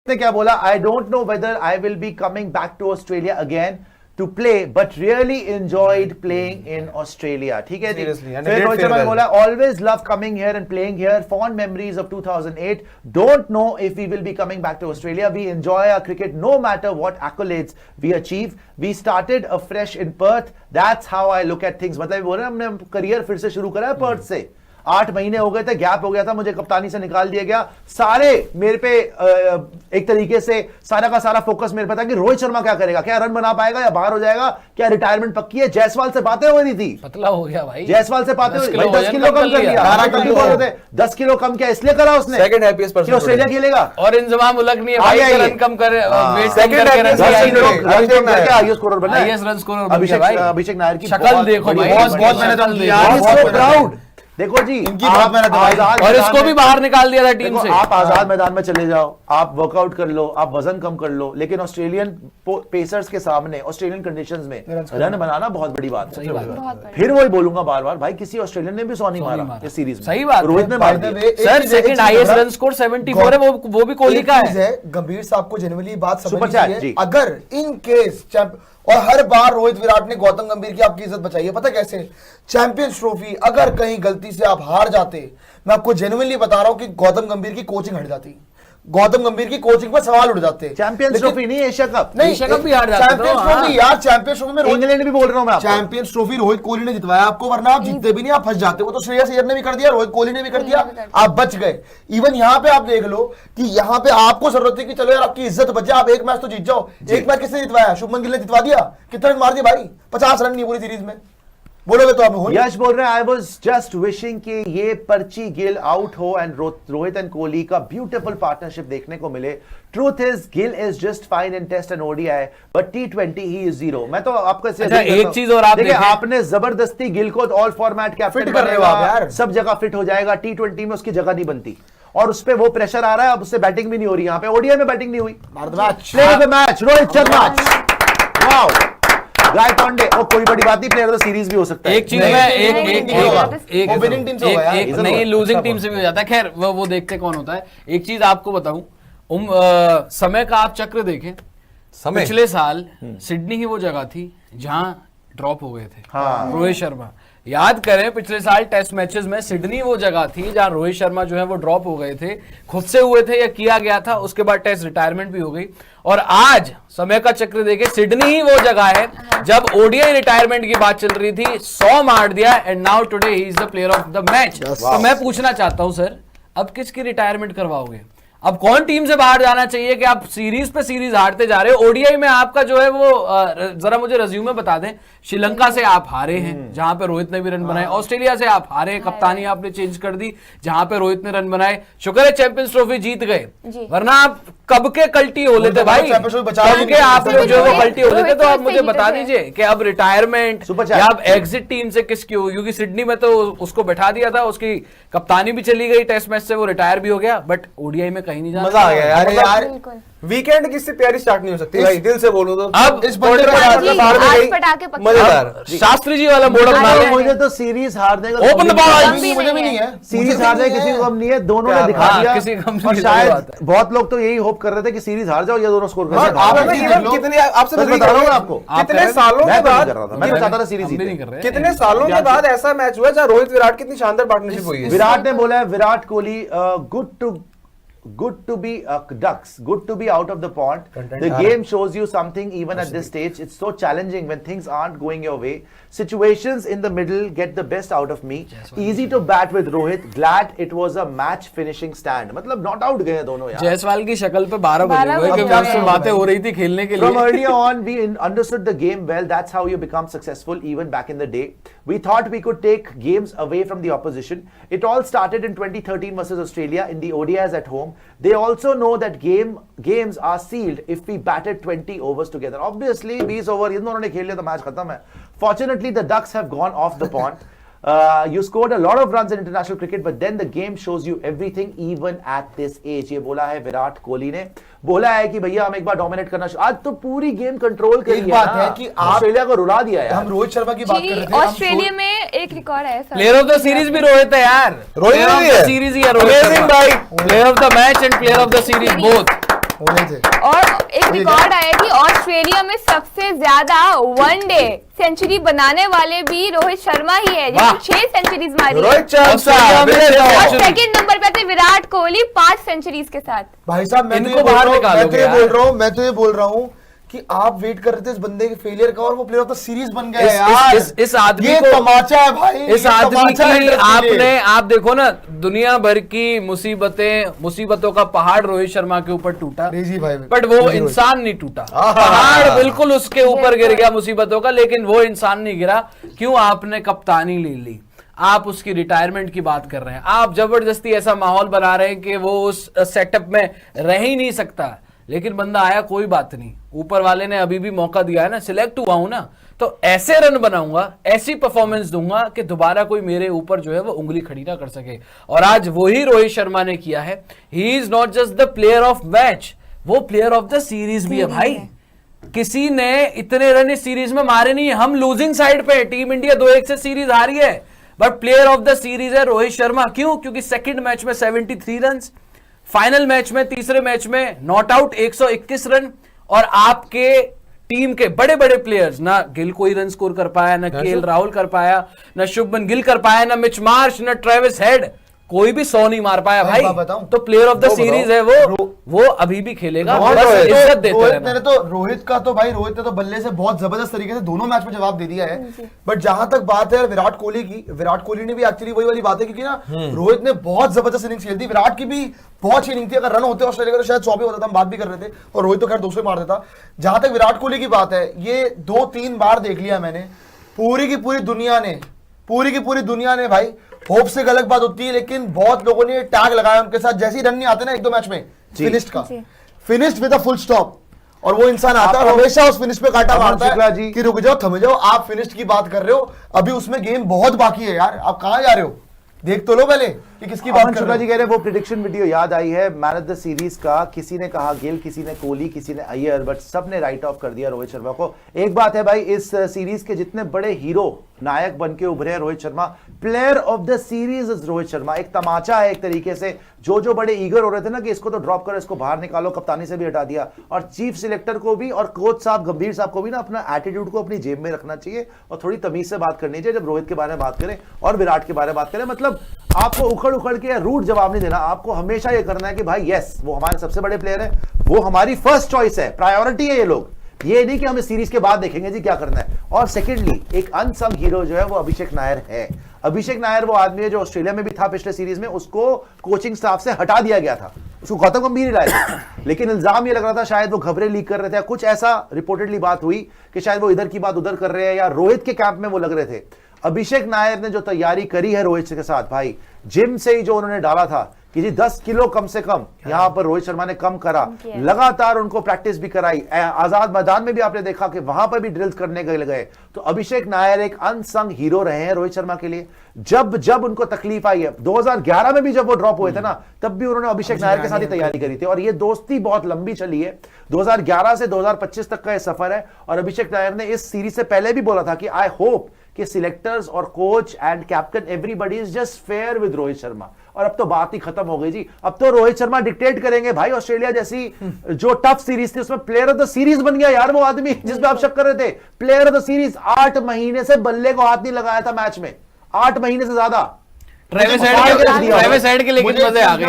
ने क्या बोला, I don't know whether I will be coming back to Australia again to play but really enjoyed playing in Australia. ठीक है जी। फिर रोहित शर्मा ने बोला, always love coming here and playing here, fond memories of 2008, don't know if we will be coming back to Australia, we enjoy our cricket no matter what accolades we achieve, we started afresh in Perth, that's how I look at things। मतलब बोल रहे हैं हमने career फिर से शुरू करा है पर्थ से। 8 महीने हो गए थे, गैप हो गया था, मुझे कप्तानी से निकाल दिया गया, सारे मेरे पे एक तरीके से सारा का सारा फोकस मेरे पे था कि रोहित शर्मा क्या करेगा, क्या रन बना पाएगा या बाहर हो जाएगा, क्या रिटायरमेंट पक्की है। जायसवाल से बातें हो रही थी, पतला हो गया भाई, जायसवाल से बातें हो रही, 10 किलो कम कर लिया, 10 किलो कम क्या इसलिए करा उसने, सेकंड हैप्पीएस्ट पर्सन ऑस्ट्रेलिया खेलेगा। और इंजमाम उलग नहीं है भाई, रन कम कर, वेट सेकंड हाईएस्ट स्कोरर बना, हाईएस्ट रन स्कोरर अभिषेक नायर की शक्ल देखो भाई, बहुत मेहनत की है, प्राउड। देखो जी, इनकी बहुत मेहनत है और इसको भी बाहर निकाल दिया था टीम से। आप आजाद मैदान में चले जाओ, आप वर्कआउट कर लो, आप वजन कम कर लो, लेकिन ऑस्ट्रेलियन पेसर्स के सामने ऑस्ट्रेलियन कंडीशंस में रन बनाना बहुत बड़ी बात है। फिर वही बोलूंगा बार बार, भाई किसी ऑस्ट्रेलियन ने भी 100 नहीं मारा इस सीरीज में, सही बात, रोहित ने मार दिया sir. Second highest run score 74 है, वो भी कोहली का है। गंभीर साहब को जेन्युइनली बात समझनी सुपर चाहिए, अगर इन केस और हर बार रोहित विराट ने गौतम गंभीर की आपकी इज्जत बचाई है, पता कैसे, चैंपियंस ट्रॉफी अगर कहीं गलती से आप हार जाते, मैं आपको जेन्युइनली बता रहा हूं कि गौतम गंभीर की कोचिंग हट जाती, गौतम गंभीर की कोचिंग पर सवाल उठ जाते। चैंपियंस ट्रॉफी नहीं, एशिया कप नहीं, एशिया कप भी हार जाते, चैंपियंस ट्रॉफी यार, चैंपियंस ट्रॉफी में इंग्लैंड भी बोल रहा हूं मैं आपको, चैंपियंस ट्रॉफी रोहित कोहली ने जितवाया आपको, वरना आप जीतते भी नहीं, आप फंस जाते। वो तो श्रेयस अय्यर ने भी कर दिया, रोहित कोहली ने भी कर दिया, आप बच गए। इवन यहाँ पे आप देख लो कि यहाँ पे आपको जरूरत है कि चलो यार आपकी इज्जत बच जाए, आप एक मैच तो जीत जाओ। एक मैच किसने जितवाया, शुभमन गिल ने जितवा दिया, कितने रन मार दिए भाई, 50 रन नहीं पूरी सीरीज में, बोलोगे तो आप। यश बोल रहे हैं, आई वाज जस्ट विशिंग कि ये पर्ची गिल आउट हो एंड रोहित एंड कोहली का ब्यूटीफुल पार्टनरशिप देखने को मिले। Truth is Gill is just fine in test and ODI but T20 he is zero. मैं तो आपको एक चीज और आप देखिए, आपने जबरदस्ती गिल को ऑल फॉर्मेट कैप्टन कर रहे हो आप यार, सब जगह फिट हो जाएगा, T20 में उसकी जगह नहीं बनती और उस पे वो प्रेशर आ रहा है, अब उससे बैटिंग भी नहीं हो रही, यहाँ पे ओडीआई में बैटिंग नहीं हुई। Player of the match Rohit Sharma, wow. गाय पांडे, और कोई बड़ी बात नहीं, प्लेयर ऑफ द सीरीज भी हो सकता है। एक चीज में एक विनिंग टीम से होगा यार, नहीं लूजिंग टीम से भी हो जाता है, खैर वो देखते कौन होता है। एक चीज आपको बताऊं, समय का आप चक्र देखें, पिछले साल सिडनी ही वो जगह थी जहां ड्रॉप हो गए थे रोहित शर्मा। याद करें पिछले साल टेस्ट मैचेस में सिडनी वो जगह थी जहां रोहित शर्मा जो है वो ड्रॉप हो गए थे, खुद से हुए थे या किया गया था, उसके बाद टेस्ट रिटायरमेंट भी हो गई। और आज समय का चक्र देखे, सिडनी ही वो जगह है जब ओडीआई रिटायरमेंट की बात चल रही थी, 100 मार दिया and now today he is the player of the match. तो मैं पूछना चाहता हूं सर, अब किसकी रिटायरमेंट करवाओगे? अब कौन टीम से बाहर जाना चाहिए कि आप सीरीज पे सीरीज हारते जा रहे हो? ओडीआई में आपका जो है वो जरा मुझे रिज्यूमे बता दें। श्रीलंका से आप हारे हैं जहां पे रोहित ने भी रन बनाए, ऑस्ट्रेलिया से आप हारे, कप्तानी आपने चेंज कर दी जहां पे रोहित ने रन बनाए, शुक्र है चैंपियंस ट्रॉफी जीत गए, वरना आप कब के कल्टी हो लेते भाई, कब के आप लोग जो वो कल्टी हो लेते। तो आप मुझे बता दीजिए कि अब रिटायरमेंट या अब एग्जिट टीम से किसकी हो, क्योंकि सिडनी में तो उसको बैठा दिया था, उसकी कप्तानी भी चली गई टेस्ट मैच से, वो रिटायर भी हो गया, बट ओडीआई में कहीं नहीं जाना। मजा आ गया यार, यार वीकेंड किससे प्यारी स्टार्ट नहीं हो सकती भाई, दिल से बोलो तो। अब इस मजेदार शास्त्री जी वाला मोड़ अपना ले। मुझे तो सीरीज हारने का ओपन द बॉल, मुझे भी नहीं है, सीरीज हारने किसी को गम नहीं है, दोनों ने दिखा दिया। किसी गम और शायद बहुत लोग तो यही होप कर रहे थे कि सीरीज हार जाओ या दोनों स्कोर कर कितने आपसे बता रहा हूं आपको, कितने सालों के बाद, मैं चाहता था सीरीज कितने सालों के बाद ऐसा मैच हुआ जहां रोहित विराट की इतनी शानदार पार्टनरशिप हुई है। विराट ने बोला है, Virat Kohli good to be ducks, good to be out of the pond. The game shows you something even at this stage. It's so challenging when things aren't going your way. Situations in the middle get the best out of me. Easy to bat with Rohit. Glad it was a match finishing stand. मतलब not out गए दोनों यार। जायसवाल की शक्ल पे 12 बजे हुए कि आपसे बातें हो रही थी खेलने के लिए। From early on we understood the game well. That's how you become successful even back in the day. We thought we could take games away from the opposition. It all started in 2013 versus Australia in the ODIs at home. They also know that games are sealed if we batted 20 overs together. Obviously 20 over इन दोनों ने खेल लिया तो match खत्म है। Fortunately the Ducks have gone off the pond. You scored a lot of runs in international cricket, but then the game shows you everything even at this age. ये बोला है विराट कोहली ने, बोला है कि भैया हम एक बार डोमिनेट करना, आज तो पूरी गेम कंट्रोल कर लिया। बात है कि ऑस्ट्रेलिया को रुला दिया यार। हम रोहित शर्मा की बात कर रहे थे, ऑस्ट्रेलिया में एक रिकॉर्ड है, प्लेयर ऑफ द सीरीज भी रोहित है यार, रोहित सीरीज ही है Rohit, player of the match and player of the series both. होने थे। और एक रिकॉर्ड आया कि ऑस्ट्रेलिया में सबसे ज्यादा वनडे सेंचुरी बनाने वाले भी रोहित शर्मा ही है, जिसने 6 सेंचुरीज मारी है। रोहित ऑस्ट्रेलिया में शर्मा और सेकंड नंबर पे थे विराट कोहली 5 सेंचुरीज के साथ। भाई साहब मैं तो इनको ये बोल बाहर रहा हूं, निकालोगे मैं तो ये यार। बोल रहा हूं, मैं तो ये बोल रहा हूं कि आप वेट कर रहे थे इस बंदे के फेलियर का और वो प्लेयर ऑफ द सीरीज बन गया यार। इस आदमी ये को तमाचा है भाई, इस ये आदमी तमाचा है की इंडस्ट्री के लिए। आप देखो ना, दुनिया भर की मुसीबतों का पहाड़ रोहित शर्मा के ऊपर टूटा, क्रेजी भाई, बट वो क्रेजी इंसान नहीं टूटा। आहा। पहाड़ बिल्कुल उसके ऊपर गिर गया मुसीबतों का, लेकिन वो इंसान नहीं गिरा। क्यों? आपने कप्तानी ले ली, आप उसकी रिटायरमेंट की बात कर रहे हैं, आप जबरदस्ती ऐसा माहौल बना रहे हैं कि वो उस सेटअप में रह ही नहीं सकता। लेकिन बंदा आया, कोई बात नहीं, ऊपर वाले ने अभी भी मौका दिया है ना, सिलेक्ट हुआ हूं ना, तो ऐसे रन बनाऊंगा, ऐसी परफॉर्मेंस दूंगा कि दोबारा कोई मेरे ऊपर जो है वो उंगली खड़ी ना कर सके। और आज वही रोहित शर्मा ने किया है। He is not just the player of match, वो प्लेयर ऑफ द सीरीज भी है भाई। किसी ने इतने रन इस सीरीज में मारे नहीं है। हम लूजिंग साइड पे, टीम इंडिया 2-1 से सीरीज हारी है, but player of the series है रोहित शर्मा। क्यों? क्योंकि सेकंड मैच में 73 रन, फाइनल मैच में, तीसरे मैच में नॉट आउट 121 रन। और आपके टीम के बड़े बड़े प्लेयर्स, ना गिल कोई रन स्कोर कर पाया, ना केएल राहुल कर पाया, ना शुभमन गिल कर पाया, ना मिच मार्श, ना ट्रेविस हेड, कोई भी 100 नहीं मार पाया भाई। तो प्लेयर ऑफ द सीरीज है वो अभी भी खेलेगा, बस इज्जत देते रहना। रोहित ने तो बल्ले से बहुत जबरदस्त तरीके से दोनों मैच में जवाब दे दिया है। बट जहां तक बात है विराट कोहली की, विराट कोहली ने भी एक्चुअली वही वाली बात है, क्योंकि ना रोहित ने बहुत जबरदस्त इनिंग्स खेली थी, विराट की भी बहुत अच्छी इनिंग थी। अगर रन होते ऑस्ट्रेलिया का तो शायद 100 भी होता था, हम बात भी कर रहे थे, और रोहित तो खैर 200 मार देता। जहां तक विराट कोहली की बात है, ये 2-3 बार देख लिया मैंने, पूरी की पूरी दुनिया ने भाई, होप से अलग बात होती है, लेकिन बहुत लोगों ने टैग लगाया उनके साथ, जैसे ही रन नहीं आते ना 1-2 मैच में, फिनिश्ड का, finished with a full stop, और वो इंसान आता है हमेशा उस फिनिश पे कांटा मारता है कि रुक जाओ, थम जाओ, आप फिनिश्ड की बात कर रहे हो, अभी उसमें गेम बहुत बाकी है यार, आप कहां जा रहे हो, देख तो लो पहले कि किसकी बात कर रहे हो। जी कह रहे हैं वो प्रेडिक्शन वीडियो याद आई है मैन ऑफ द सीरीज का, किसी ने कहा गिल, किसी ने कोहली, किसी ने अय्यर, बट सबने राइट ऑफ कर दिया रोहित शर्मा को। एक बात है भाई, इस सीरीज के जितने बड़े हीरो नायक बन के उभरे हैं Rohit Sharma, player of the series is Rohit Sharma. एक तमाचा है एक तरीके से, जो बड़े ईगर हो रहे थे ना कि इसको तो ड्रॉप करो, इसको बाहर निकालो, कप्तानी से भी हटा दिया। और चीफ सिलेक्टर को भी और कोच साहब गंभीर साहब को भी ना अपना एटीट्यूड को अपनी जेब में रखना चाहिए और थोड़ी तमीज से बात करनी चाहिए जब रोहित के बारे में बात करें और विराट के बारे में बात करें। मतलब आपको उखड़ के रूट जवाब नहीं देना, आपको हमेशा ये करना है कि भाई यस वो हमारे सबसे बड़े प्लेयर है, वो हमारी फर्स्ट चॉइस है, प्रायोरिटी है ये लोग, ये नहीं कि हम इस सीरीज के बाद देखेंगे जी क्या करना है। और सेकेंडली एक अनसंग हीरो जो है वो अभिषेक नायर है। अभिषेक नायर वो आदमी है जो ऑस्ट्रेलिया में भी था पिछले सीरीज में, उसको कोचिंग स्टाफ से हटा दिया गया था, उसको गौतम गंभीर ही लाए थे, लेकिन इल्जाम ये लग रहा था शायद वो खबरें लीक कर रहे थे, कुछ ऐसा रिपोर्टेडली बात हुई कि शायद वो इधर की बात उधर कर रहे हैं या रोहित के कैंप में वो लग रहे थे। अभिषेक नायर ने जो तैयारी करी है रोहित के साथ भाई, जिम से ही जो उन्होंने डाला था कि जी 10 किलो कम से कम यहां पर रोहित शर्मा ने कम करा, लगातार उनको प्रैक्टिस भी कराई, आजाद मैदान में भी आपने देखा कि वहां पर भी ड्रिल्स करने गए। तो अभिषेक नायर एक अनसंग हीरो रहे हैं रोहित शर्मा के लिए। जब उनको तकलीफ आई है 2011 में भी जब वो ड्रॉप हुए थे ना, तब भी उन्होंने अभिषेक नायर के साथ ही तैयारी करी थी, और ये दोस्ती बहुत लंबी चली है, 2011 से 2025 तक का ये सफर है। और अभिषेक नायर ने इस सीरीज से पहले भी बोला था कि आई होप कि सिलेक्टर्स और coach and captain everybody is just fair with Rohit Sharma. और अब तो बात ही खत्म हो गई जी, अब तो रोहित शर्मा डिक्टेट करेंगे भाई। ऑस्ट्रेलिया जैसी जो टफ सीरीज थी उसमें प्लेयर ऑफ द सीरीज बन गया यार वो आदमी जिसमें आप शक कर रहे थे, प्लेयर ऑफ द सीरीज। 8 महीने से बल्ले को हाथ नहीं लगाया था मैच में, 8 महीने से ज्यादा। ट्रेविस हेड के लेकिन मजे आ गए।